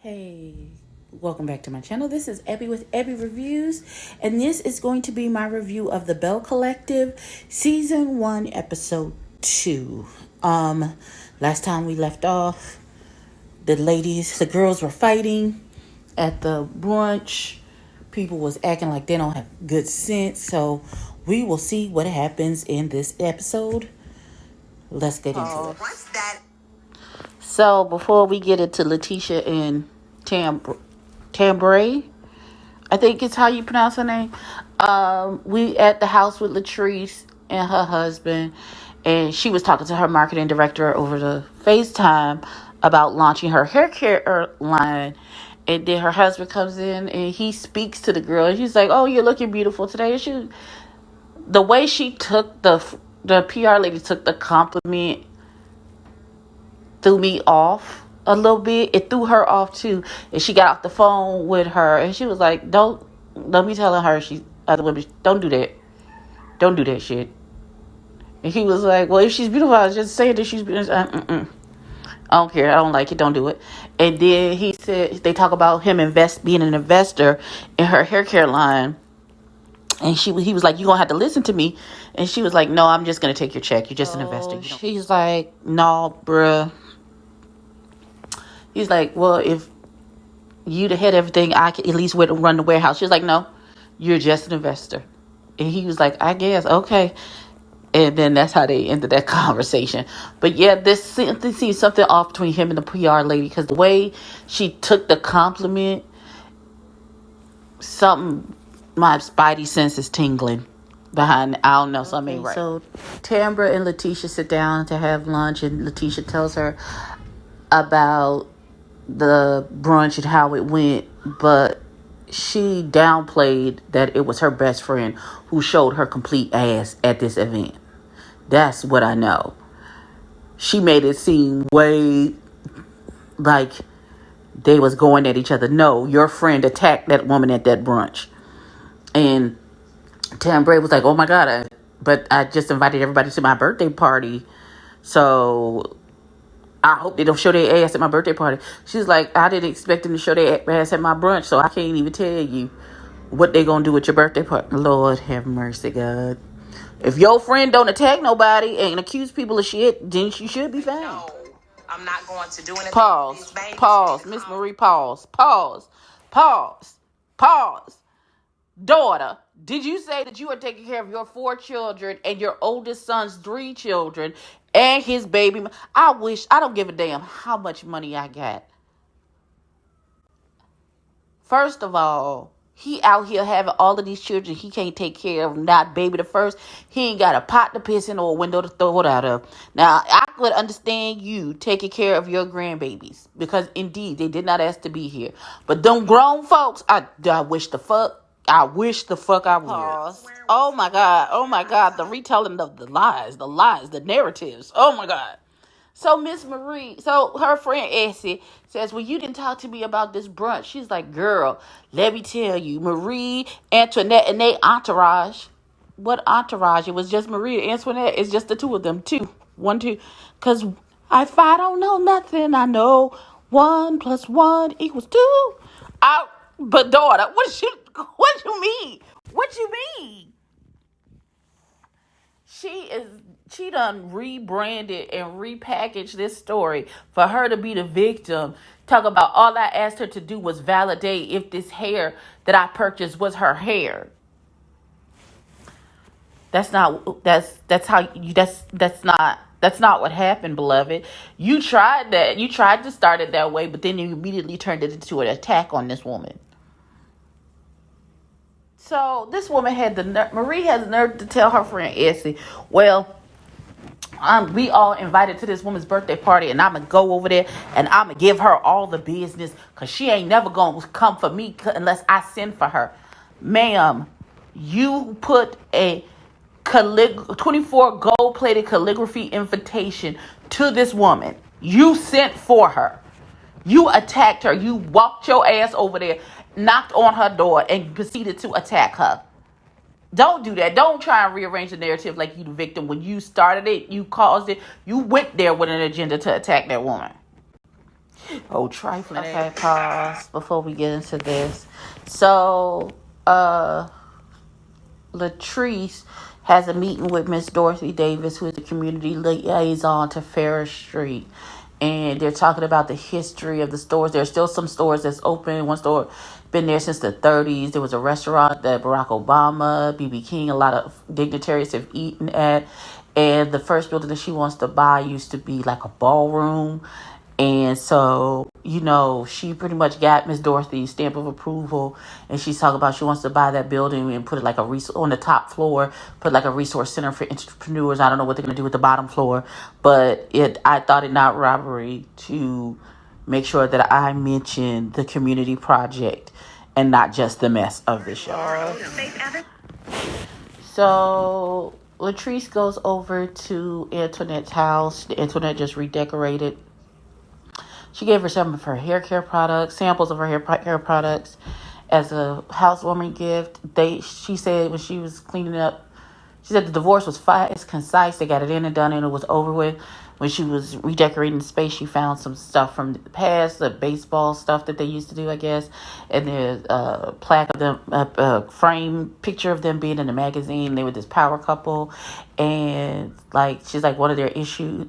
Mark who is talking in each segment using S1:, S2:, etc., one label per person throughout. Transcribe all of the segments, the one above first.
S1: Hey, welcome back to my channel. This is Abby with Abby Reviews, and this is going to be my review of the Belle Collective Season 1, Episode 2. Last time we left off, the girls were fighting at the brunch. People was acting like they don't have good sense, so we will see what happens in this episode. Let's get into it. What's that? So before we get into Letitia and Tambray, I think it's how you pronounce her name. We at the house with Latrice and her husband, and she was talking to her marketing director over the FaceTime about launching her hair care line. And then her husband comes in and he speaks to the girl, and she's like, "Oh, you're looking beautiful today." And the way she took the PR lady took the compliment threw me off a little bit. It threw her off too. And she got off the phone with her and she was like, don't be telling her other women, don't do that. Don't do that shit. And he was like, well, if she's beautiful, I was just saying that she's beautiful. I don't care. I don't like it. Don't do it. And then he said, they talk about him being an investor in her hair care line. And he was like, you're going to have to listen to me. And she was like, no, I'm just going to take your check. You're just an investor. She's like, no, bruh. He's like, well, if you'd had everything, I could at least run the warehouse. She was like, no, you're just an investor. And he was like, I guess, okay. And then that's how they ended that conversation. But yeah, this seems something off between him and the PR lady, because the way she took the compliment, my spidey sense is tingling behind. I don't know, something ain't right. So Tambra and Letitia sit down to have lunch, and Letitia tells her about the brunch and how it went, but she downplayed that it was her best friend who showed her complete ass at this event. That's what I know. She made it seem way like they was going at each other. No, your friend attacked that woman at that brunch. And Tambray was like, oh my God, but I just invited everybody to my birthday party, so I hope they don't show their ass at my birthday party. She's like, I didn't expect them to show their ass at my brunch, so I can't even tell you what they gonna do at your birthday party. Lord have mercy, God. If your friend don't attack nobody and accuse people of shit, then you should be fine. No, I'm not going to do anything. Pause. Miss Marie, pause. Daughter, did you say that you are taking care of your 4 children and your oldest son's 3 children and his baby? I don't give a damn how much money I got. First of all, he out here having all of these children he can't take care of, not baby the first. He ain't got a pot to piss in or a window to throw it out of. Now, I could understand you taking care of your grandbabies, because indeed they did not ask to be here. But them grown folks, I wish the fuck I would. Pause. Oh my God. The retelling of the lies, the narratives. Oh my God. So Miss Marie, her friend Essie says, well, you didn't talk to me about this brunch. She's like, girl, let me tell you, Marie, Antoinette, and they entourage. What entourage? It was just Marie and Antoinette. It's just the two of them. 2. 1, 2. Because if I don't know nothing, I know 1 + 1 = 2. But daughter, what you mean? What you mean? She done rebranded and repackaged this story for her to be the victim. Talk about all I asked her to do was validate if this hair that I purchased was her hair. That's not what happened, beloved. You tried that. You tried to start it that way, but then you immediately turned it into an attack on this woman. So this woman Marie has the nerve to tell her friend Essie, well, we all invited to this woman's birthday party, and I'm going to go over there and I'm going to give her all the business, because she ain't never going to come for me unless I send for her. Ma'am, you put a 24 gold-plated calligraphy invitation to this woman. You sent for her. You attacked her. You walked your ass over there, knocked on her door, and proceeded to attack her. Don't do that. Don't try and rearrange the narrative like you the victim. When you started it, you caused it. You went there with an agenda to attack that woman. Oh, trifling. Okay, pause before we get into this. So, Latrice has a meeting with Miss Dorothy Davis, who is the community liaison to Ferris Street. And they're talking about the history of the stores. There's still some stores that's open. One store been there since the 30s. There was a restaurant that Barack Obama, B.B. King, a lot of dignitaries have eaten at. And the first building that she wants to buy used to be like a ballroom. And so, she pretty much got Miss Dorothy's stamp of approval. And she's talking about she wants to buy that building and put it like on the top floor, put like a resource center for entrepreneurs. I don't know what they're going to do with the bottom floor. But I thought it not robbery to make sure that I mention the community project and not just the mess of the show. So Latrice goes over to Antoinette's house. Antoinette just redecorated. She gave her some of her hair care products, samples of her hair care products as a housewarming gift. She said when she was cleaning up, she said the divorce was fast, concise. They got it in and done and it was over with. When she was redecorating the space, she found some stuff from the past, the baseball stuff that they used to do, I guess. And there's a plaque of them, a frame picture of them being in the magazine. They were this power couple. And she's like, one of their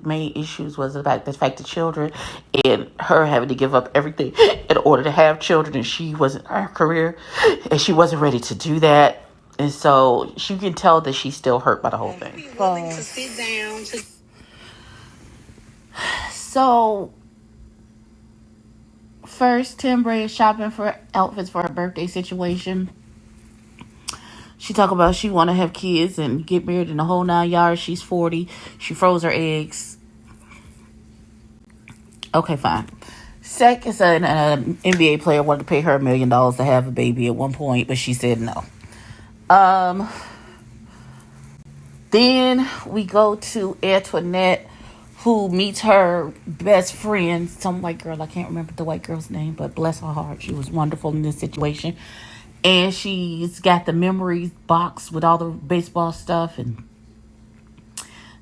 S1: main issues was about the fact that children and her having to give up everything in order to have children. And she wasn't in her career and she wasn't ready to do that. And so you can tell that she's still hurt by the whole thing. So, first, Timbre is shopping for outfits for her birthday situation. She talk about she want to have kids and get married in the whole 9 yards. She's 40. She froze her eggs. Okay, fine. Second, an NBA player wanted to pay her $1 million to have a baby at one point, but she said no. Then we go to Antoinette, who meets her best friend, some white girl. I can't remember the white girl's name, but bless her heart, she was wonderful in this situation. And she's got the memories box with all the baseball stuff, and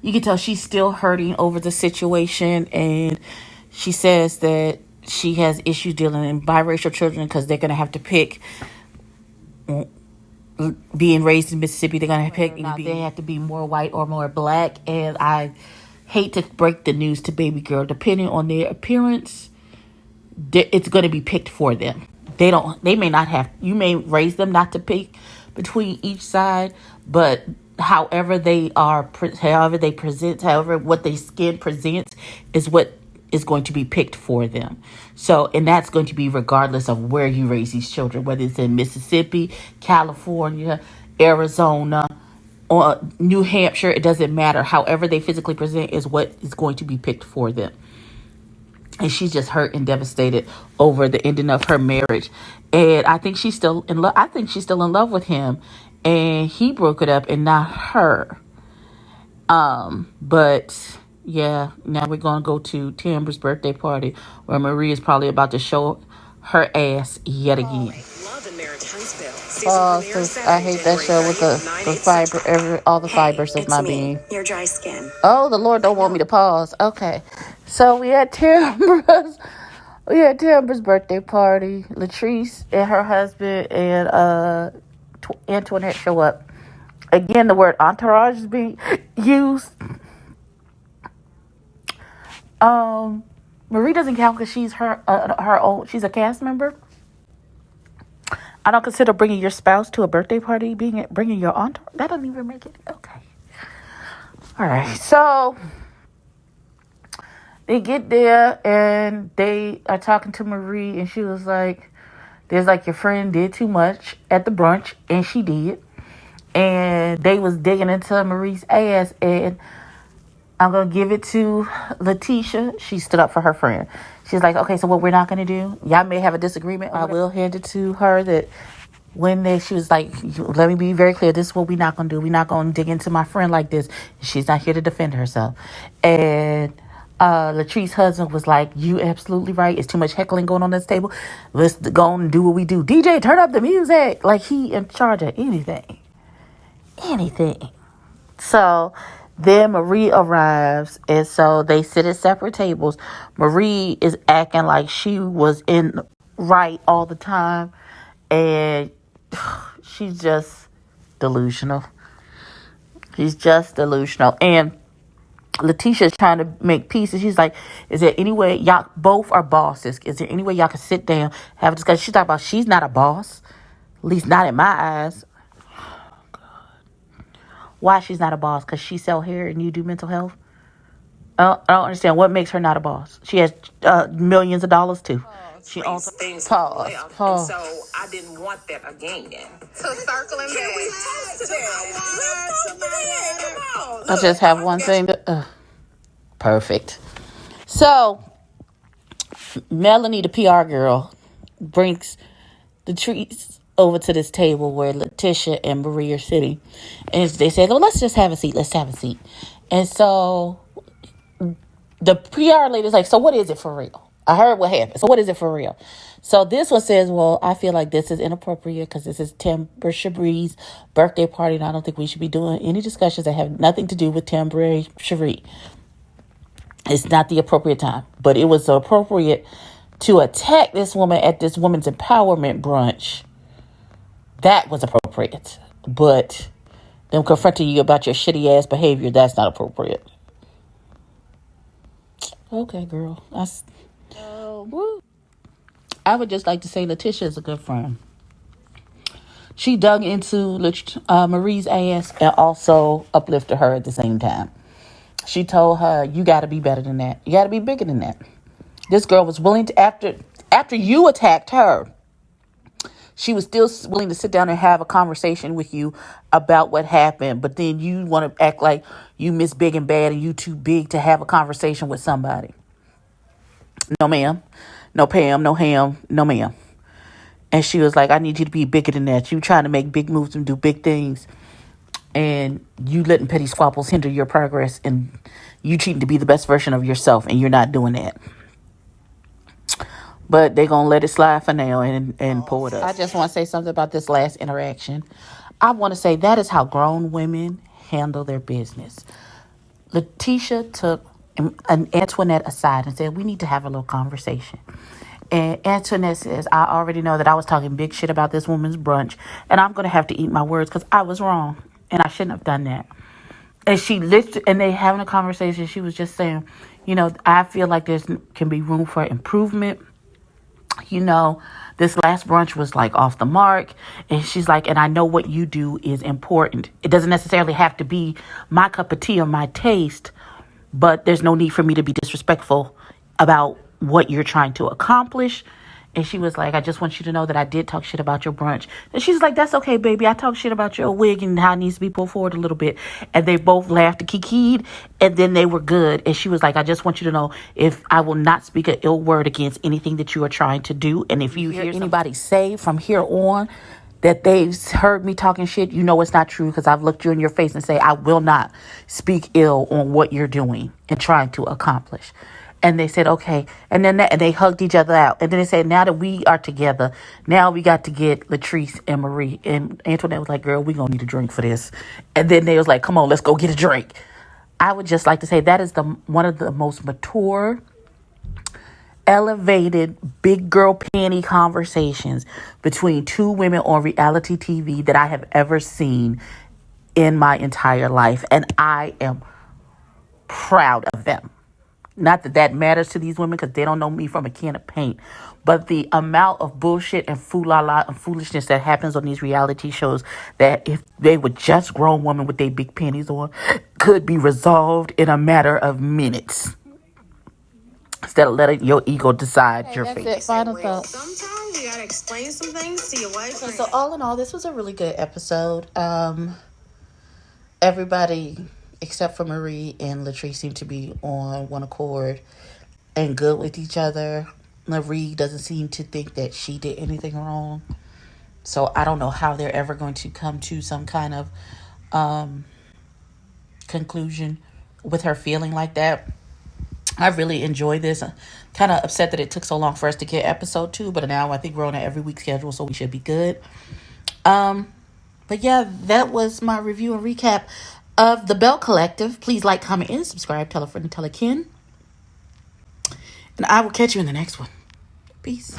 S1: you can tell she's still hurting over the situation. And she says that she has issues dealing in biracial children because they're going to have to pick. Being raised in Mississippi, they're going to pick. They have to be more white or more black, and I hate to break the news to baby girl, depending on their appearance, it's going to be picked for them. They may not have, you may raise them not to pick between each side, but however they present, what their skin presents is what is going to be picked for them. So, and that's going to be regardless of where you raise these children, whether it's in Mississippi, California, Arizona, or New Hampshire, it doesn't matter. However they physically present is what is going to be picked for them. And she's just hurt and devastated over the ending of her marriage. And I think she's still in love. I think she's still in love with him. And he broke it up and not her. But yeah, now we're going to go to Timber's birthday party where Marie is probably about to show her ass yet again. Oh, I hate that show with the fiber, all the fibers of my being.
S2: Your dry skin.
S1: Oh, the Lord don't want me to pause. Okay, so we had Timber's birthday party. Latrice and her husband and Antoinette show up. Again, the word entourage is being used. Marie doesn't count because she's her own. She's a cast member. I don't consider bringing your spouse to a birthday party bringing your aunt. That doesn't even make it. Okay. All right. So they get there and they are talking to Marie, and she was like, "There's like your friend did too much at the brunch," and she did. And they was digging into Marie's ass, and I'm going to give it to Letitia. She stood up for her friend. She's like, okay, so what we're not going to do, y'all may have a disagreement. I will hand it to her that she was like, let me be very clear. This is what we're not going to do. We're not going to dig into my friend like this. She's not here to defend herself. And Latrice's husband was like, you absolutely right. It's too much heckling going on this table. Let's go on and do what we do. DJ, turn up the music. Like he in charge of anything. So Then Marie arrives, and so they sit at separate tables. Marie is acting like she was in right all the time, and she's just delusional. She's just delusional. And Letitia's trying to make peace, and she's like, is there any way y'all both are bosses? Is there any way y'all can sit down, have a discussion? She's talking about she's not a boss, at least not in my eyes. Why she's not a boss? Because she sell hair and you do mental health? I don't understand. What makes her not a boss? She has millions of dollars too. She owns things. Pause. And so I didn't want that again. So circling back. I just have one thing. Perfect. So Melanie, the PR girl, brings the treats over to this table where Letitia and Marie are sitting. And they said, oh, let's just have a seat. Let's have a seat. And so the PR lady's like, so what is it for real? I heard what happened. So what is it for real? So this one says, well, I feel like this is inappropriate because this is Timber Chebrie's birthday party, and I don't think we should be doing any discussions that have nothing to do with Timber Cherie. It's not the appropriate time. But it was appropriate to attack this woman at this women's empowerment brunch. That was appropriate. But them confronting you about your shitty ass behavior, that's not appropriate. Okay, girl. I would just like to say Letitia is a good friend. She dug into Marie's ass and also uplifted her at the same time. She told her, you got to be better than that. You got to be bigger than that. This girl was willing to, after you attacked her, she was still willing to sit down and have a conversation with you about what happened. But then you want to act like you miss big and bad and you too big to have a conversation with somebody. No, ma'am. No, Pam. No, ham. No, ma'am. And she was like, I need you to be bigger than that. You trying to make big moves and do big things. And you letting petty squabbles hinder your progress. And you cheating to be the best version of yourself. And you're not doing that. But they're going to let it slide for now and pull it up. I just want to say something about this last interaction. I want to say that is how grown women handle their business. Letitia took Antoinette aside and said, we need to have a little conversation. And Antoinette says, I already know that I was talking big shit about this woman's brunch. And I'm going to have to eat my words because I was wrong. And I shouldn't have done that. And they having a conversation. She was just saying, I feel like there can be room for improvement. This last brunch was like off the mark. And she's like, and I know what you do is important. It doesn't necessarily have to be my cup of tea or my taste, but there's no need for me to be disrespectful about what you're trying to accomplish. And she was like, I just want you to know that I did talk shit about your brunch. And she's like, that's okay, baby. I talked shit about your wig and how it needs to be pulled forward a little bit. And they both laughed and kikied, and then they were good. And she was like, I just want you to know if I will not speak an ill word against anything that you are trying to do. And if you hear anybody say from here on that they've heard me talking shit, it's not true because I've looked you in your face and say, I will not speak ill on what you're doing and trying to accomplish. And they said, okay. And then and they hugged each other out. And then they said, now that we are together, now we got to get Latrice and Marie. And Antoinette was like, girl, we going to need a drink for this. And then they was like, come on, let's go get a drink. I would just like to say that is one of the most mature, elevated, big girl panty conversations between two women on reality TV that I have ever seen in my entire life. And I am proud of them. Not that matters to these women because they don't know me from a can of paint. But the amount of bullshit and foolala and foolishness that happens on these reality shows that if they were just grown women with their big panties on could be resolved in a matter of minutes. Instead of letting your ego decide your fate. That's it. Final thoughts. Sometimes you gotta explain some things to your wife. So all in all, this was a really good episode. Everybody except for Marie and Latrice seem to be on one accord and good with each other. Marie doesn't seem to think that she did anything wrong. So I don't know how they're ever going to come to some kind of conclusion with her feeling like that. I really enjoy this. I'm kind of upset that it took so long for us to get episode 2, but now I think we're on an every week schedule, so we should be good. But yeah, that was my review and recap of the Belle Collective. Please like, comment, and subscribe. Tell a friend and tell a kin. And I will catch you in the next one. Peace.